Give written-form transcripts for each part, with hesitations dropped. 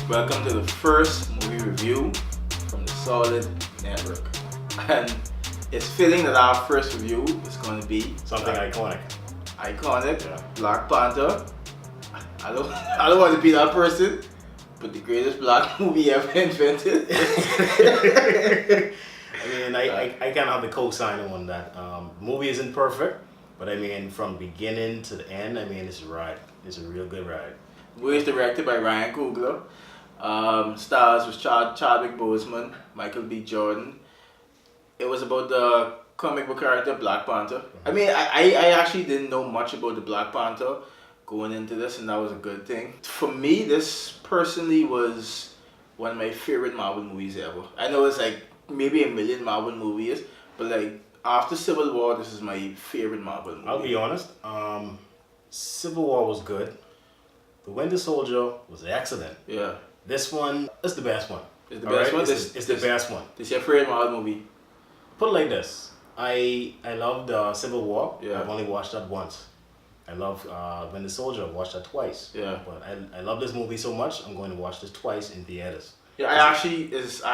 Welcome to the first movie review from the Solid Network. And it's fitting that our first review is going to be something iconic. Yeah. Black Panther. I don't want to be that person, but the greatest black movie ever invented. I kind of have the co-sign on that. Movie isn't perfect, but I mean, from beginning to the end, I mean, it's a ride. It's a real good ride. The movie is directed by Ryan Coogler. Stars was Chadwick Boseman, Michael B. Jordan. It was about the comic book character Black Panther. I mean, I actually didn't know much about the Black Panther going into this, and that was a good thing. For me, this personally was one of my favorite Marvel movies ever. I know it's like maybe a million Marvel movies, but like after Civil War, this is my favorite Marvel movie. I'll be honest, Civil War was good. The Winter Soldier was excellent. Yeah. This one is the best one. It's the best one? It's the best one. This is your favorite Marvel movie? Put it like this. I loved Civil War. Yeah. I've only watched that once. I love Winter Soldier. I've watched that twice. Yeah. But I love this movie so much, I'm going to watch this twice in theaters. Yeah, I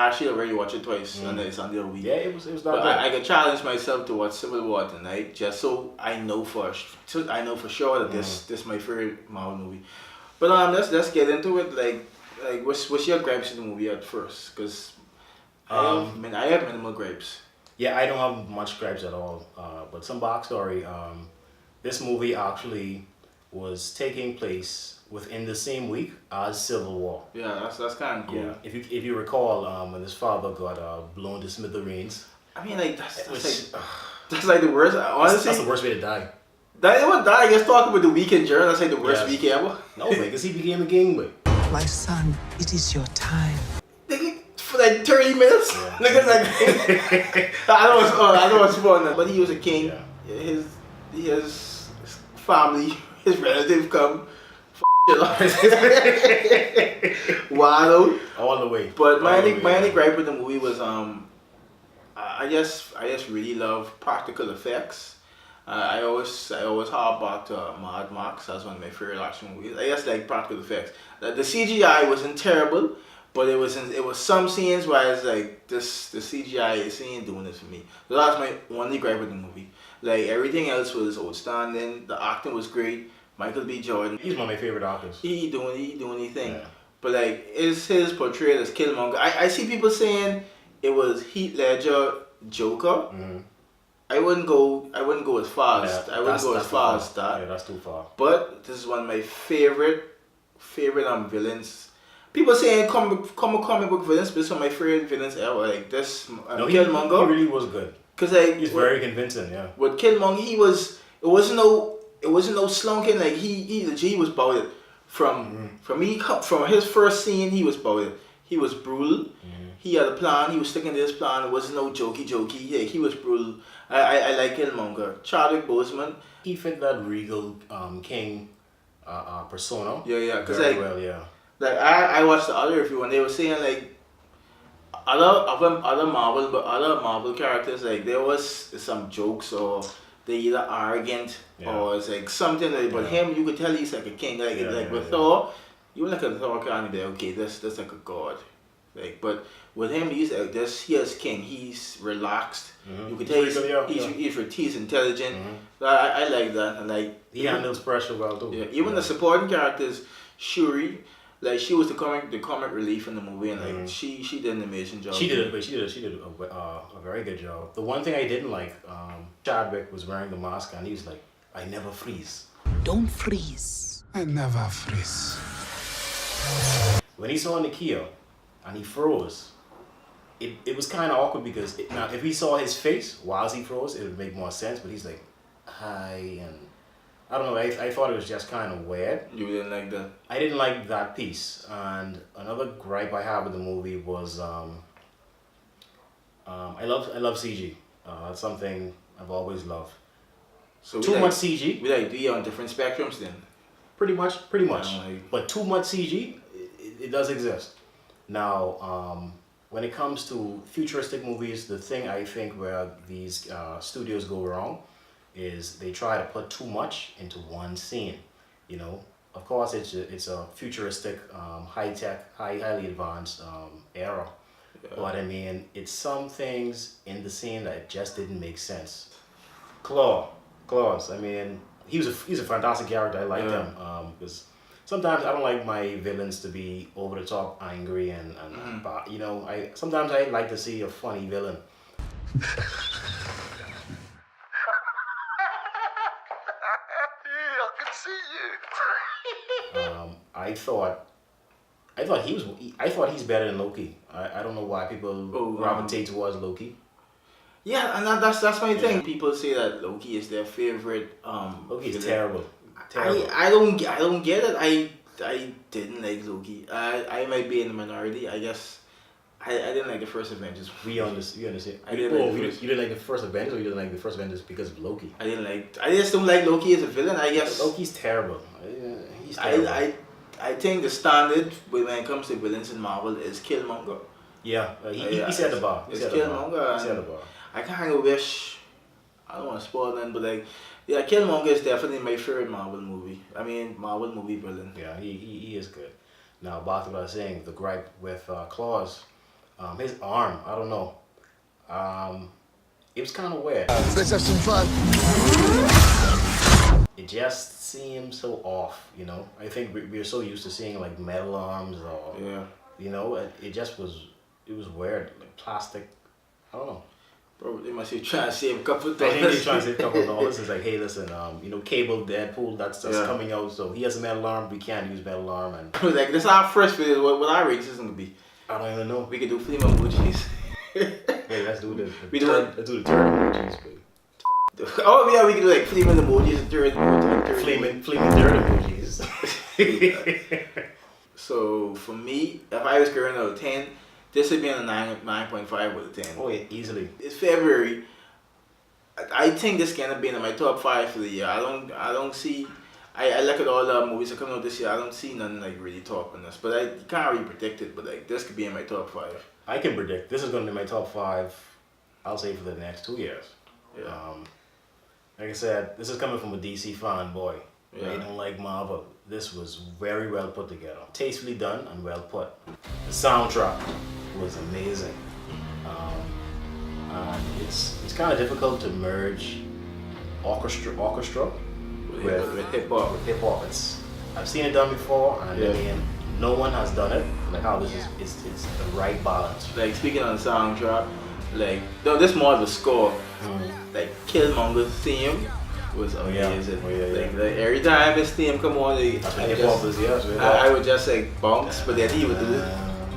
actually already watched it twice, and it's on the other week. Yeah, it was that but good. I could challenge myself to watch Civil War tonight, just so I know for sure that this is my favorite Marvel movie. But let's get into it. Like what's your gripes in the movie at first? Because I have minimal gripes. Yeah, I don't have much gripes at all. But some backstory. This movie actually was taking place within the same week as Civil War. Yeah, that's kind of cool. Yeah, if you recall, when his father got blown to smithereens. I mean, like that's like the worst. Honestly, that's the worst way to die. That would die. I guess talking about the weekend journey, that's like the worst week ever. No, because he became a king boy. My son, it is your time. For like 30 minutes. Yeah. Niggas like I don't want to spoil that, but he was a king. Yeah. His family, his relative come wild all the way. But my only gripe with the movie was I just really love practical effects. I always harp back to Mad Max as one of my favorite action movies. I just like practical effects. The CGI wasn't terrible, but it was some scenes where it's like the CGI is ain't doing this for me. So that's my only gripe with the movie. Like everything else was outstanding. The acting was great. Michael B. Jordan. He's one of my favorite actors. He doing his thing. Yeah. But like his portrayal as Killmonger. I see people saying it was Heath Ledger Joker. Mm-hmm. I wouldn't go as far as I wouldn't go as far as that. Yeah, that's too far. But this is one of my favorite villains. People saying comic book villains, but some of my favorite villains ever. Like this Killmonger. He really was good. Cause like he's very convincing. Yeah. With Killmonger, it wasn't no slunking. Like he was about it. From his first scene, he was about it. He was brutal. He had a plan. He was sticking to his plan. It wasn't no jokey. Yeah, he was brutal. I like Killmonger. Chadwick Boseman. He fit that regal king persona. Yeah. Cause very well, yeah. Like I watched the other review and they were saying like other Marvel characters, like there was some jokes or they either arrogant or it's like something like, but him you could tell he's like a king. With Thor, you look at Thor and be like, okay, that's like a god. Like, but with him, he's like this. He is king. He's relaxed. You could tell he's intelligent. So I like that, and like he handles pressure well too. Yeah, even the supporting characters, Shuri, like she was the comic relief in the movie, and like she did an amazing job. She did a very good job. The one thing I didn't like, Chadwick was wearing the mask, and he was like, "I never freeze." Don't freeze. I never freeze. When he saw Nakia and he froze, it was kind of awkward because now if he saw his face whilst he froze, it would make more sense. But he's like, "Hi," and I don't know. I thought it was just kind of weird. You didn't like that? I didn't like that piece. And another gripe I have with the movie was I love CG. That's something I've always loved. So too much CG. We like be on different spectrums then. Pretty much. Yeah, But too much CG, it does exist. Now, when it comes to futuristic movies, the thing I think where these studios go wrong is they try to put too much into one scene. You know, of course, it's a futuristic, high tech, highly advanced era. But I mean, it's some things in the scene that just didn't make sense. Claws. I mean, he's a fantastic character. I like him because sometimes I don't like my villains to be over the top, angry and you know, sometimes I like to see a funny villain. I can see you. I thought he's better than Loki. I don't know why people gravitate towards Loki. Yeah, and that's my thing. People say that Loki is their favorite. Loki is villain. terrible. I don't get it. I didn't like Loki. I might be in the minority. I guess I didn't like the first Avengers. We understand. I didn't like the first. You didn't like the first Avengers, or you didn't like the first Avengers because of Loki? I just don't like Loki as a villain. I guess Loki's terrible. He's terrible. I think the standard when it comes to villains in Marvel is Killmonger. Yeah, he set the bar. It's Killmonger. He set the bar. I kind of wish, I don't want to spoil none, but like, yeah, Killmonger is definitely my favorite Marvel movie villain. Yeah, he is good. Now back to what I was saying, the gripe with Claws, his arm, I don't know. It was kind of weird. Let's have some fun. It just seems so off, you know. I think we're so used to seeing like metal arms or, you know, it just was, it was weird, like plastic. I don't know. Bro, they must be trying to save a couple of I dollars. think they're trying to save a couple of dollars. It's like, hey, listen, you know, Cable, Deadpool, that's coming out. So he has a metal arm. We can't use metal arm, and Like, this is our first video. What our races gonna be? I don't even know. We could do flame emojis. Hey, let's do the Let's do the third emojis, baby. Oh yeah, we could do like flame emojis and third Flaming third emojis. So for me, if I was giving out of 10, this would be on a 9.5 out of 10. Oh yeah, easily. It's February. I think this gonna be in my top 5 for the year. I don't see. I look at all the movies that come out this year. I don't see none like really top on this, but I can't really predict it. But like this could be in my top 5. I can predict this is going to be my top 5. I'll say for the next 2 years. Yeah. Like I said, this is coming from a DC fanboy. Yeah. I don't like Marvel. This was very well put together, tastefully done and well put. The soundtrack was amazing. And it's kind of difficult to merge orchestra with hip hop. hip hop. I've seen it done before, and I mean, no one has done it. Like how this is, it's the right balance. Like speaking on the soundtrack, like no, this more of the score. Like Killmonger's theme was amazing. Like every time his theme come on, I would just like bounce, but then he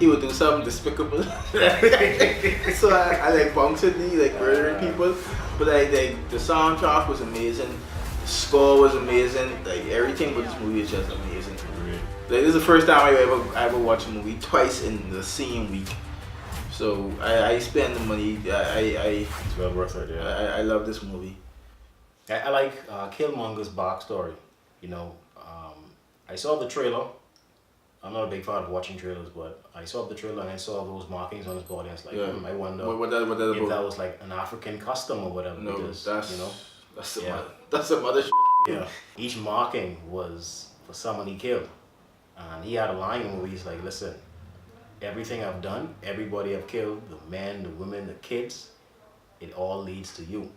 would do something despicable. So I like bouncing, like murdering people. But like the soundtrack was amazing, the score was amazing. Like everything with this movie is just amazing. Like this is the first time I ever watched a movie twice in the same week. So I spend the money. It's well worth it. Yeah. I love this movie. I like Killmonger's backstory. You know, I saw the trailer. I'm not a big fan of watching trailers, but I saw the trailer and I saw those markings on his body. And it's like, I wonder what that if that was like an African custom or whatever. No, because, that's you know, that's some other shit. Yeah, each marking was for someone he killed, and he had a line where he's like, "Listen, everything I've done, everybody I've killed, the men, the women, the kids, it all leads to you."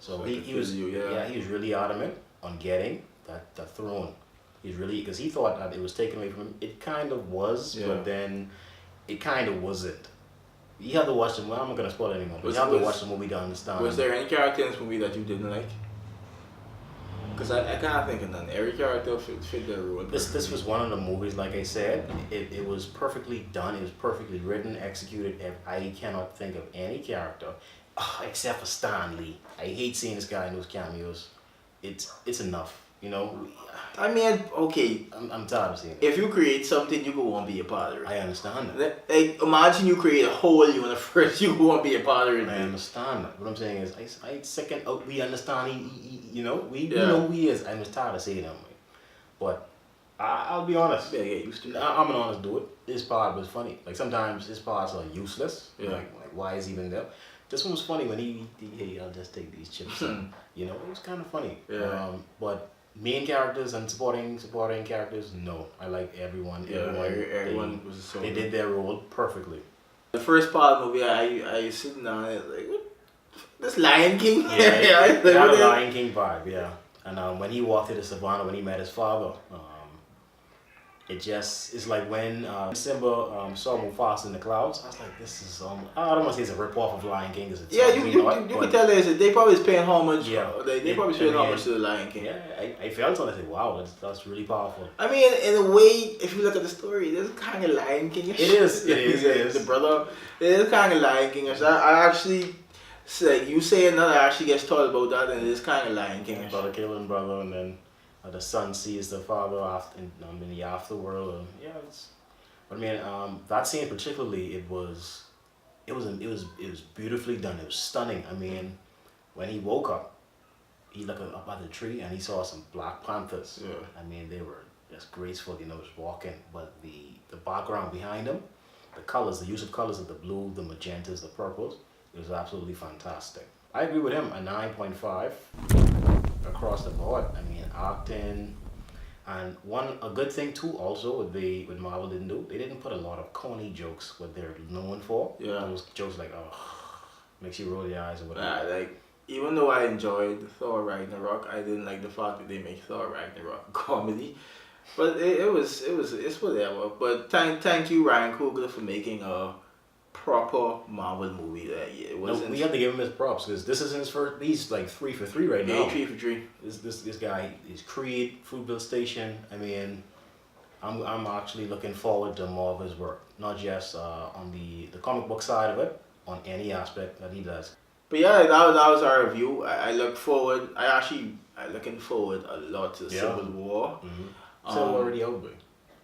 So he was he was really adamant on getting that throne. He's really, because he thought that it was taken away from him. It kind of was, but then it kind of wasn't. You have to watch the movie. I'm not gonna spoil it anymore. You have to watch the movie to understand. Was there any character in this movie that you didn't like? Because I can't think of none. Every character fit their role. This was one of the movies, like I said, it was perfectly done. It was perfectly written, executed. I cannot think of any character except for Stan Lee. I hate seeing this guy in those cameos. It's enough, you know. I mean, okay. I'm tired of seeing it. If you create something, you go want to be a part of it. I understand that. Like, imagine you create a whole universe, you go want to be a part of it. I understand that. What I'm saying is, I second. We understand. You know, we know who he is. I'm just tired of seeing him. But I'll be honest. Yeah, get used to it. I'm an honest dude. This part was funny. Like sometimes his parts are useless. Yeah. Like why is he even there? This one was funny when he hey, I'll just take these chips. And, you know, it was kind of funny. Yeah. But main characters and supporting characters, no. I like everyone. Yeah, everyone was so They good. did their role perfectly. The first part of the movie, I sitting down it like, what? This Lion King? Yeah, it like, had what a the- Lion King vibe, yeah. And when he walked to the savannah, when he met his father, it's like when Simba saw Mufasa in the clouds. I was like, this is I don't want to say it's a rip off of Lion King, because it's Yeah, you not, could but tell they probably is paying homage. Yeah. They probably paying homage to the Lion King. yeah, I felt on it. I said, wow, that's really powerful. I mean, in a way, if you look at the story, it is kind of Lion King. It is. The brother, it is kind of Lion King. I actually say you say another actually gets told about that, and it is kind of Lion King. Brother killing brother, and then the son sees the father after in the afterworld. And yeah, but I mean, that scene particularly, it was beautifully done. It was stunning. I mean, when he woke up, he looked up at the tree and he saw some black panthers. Yeah. I mean, they were just graceful, just walking. But the background behind them, the colors, the use of colors of the blue, the magentas, the purples, it was absolutely fantastic. I agree with him, a 9.5 across the board. I mean, acting, and a good thing too also what Marvel didn't do, they didn't put a lot of corny jokes, what they're known for. Yeah. Those jokes like, makes you roll your eyes or whatever. Like, even though I enjoyed Thor Ragnarok, I didn't like the fact that they make Thor Ragnarok comedy. But it's whatever. But thank you, Ryan Coogler, for making a proper Marvel movie that year. It wasn't. We have to give him his props, because this isn't his first. He's like 3 for 3 right now. 3 for 3. This guy is Creed, Fruitvale Station. I mean, I'm actually looking forward to more of his work, not just on the comic book side of it, on any aspect that he does. But yeah, that was our review. I look forward. I'm looking forward a lot to Civil War. Mm-hmm. So already out, boy.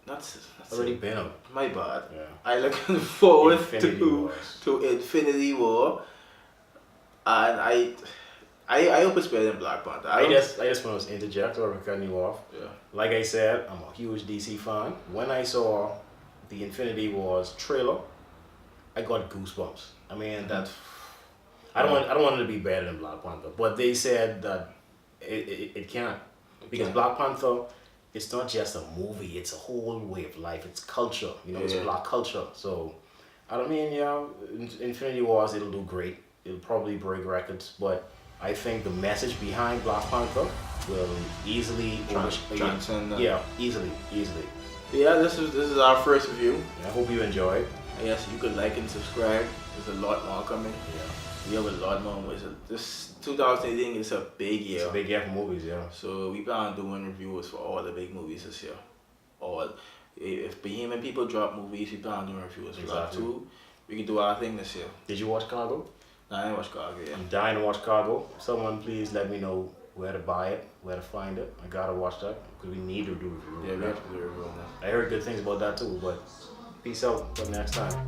That's Already been out. my bad. Yeah. I looking forward Infinity Wars. to Infinity War, and I hope it's better than Black Panther. I just want to interject or cut you off. Yeah. Like I said, I'm a huge DC fan. When I saw the Infinity Wars trailer, I got goosebumps. I mean, I don't want it to be better than Black Panther, but they said that it can't, because Black Panther, it's not just a movie, it's a whole way of life, it's culture, it's black culture. So I mean, Infinity Wars, it'll do great, it'll probably break records, but I think the message behind Black Panther will easily transcend that. Yeah, easily. Yeah, this is our first review. I hope you enjoyed. I guess you could like and subscribe. There's a lot more coming. Yeah. We have a lot more movies. This 2018 is a big year. It's a big year for movies, yeah. So we plan on doing reviews for all the big movies this year. If Bohemian people drop movies, we plan on doing reviews for that too. We can do our thing this year. Did you watch Cargo? Nah, I didn't watch Chicago yet. I'm dying to watch Cargo. Someone please let me know where to buy it, where to find it. I gotta watch that, because we need to do a review. Yeah, we have to do a review on that. I heard good things about that too, but peace out. Till next time.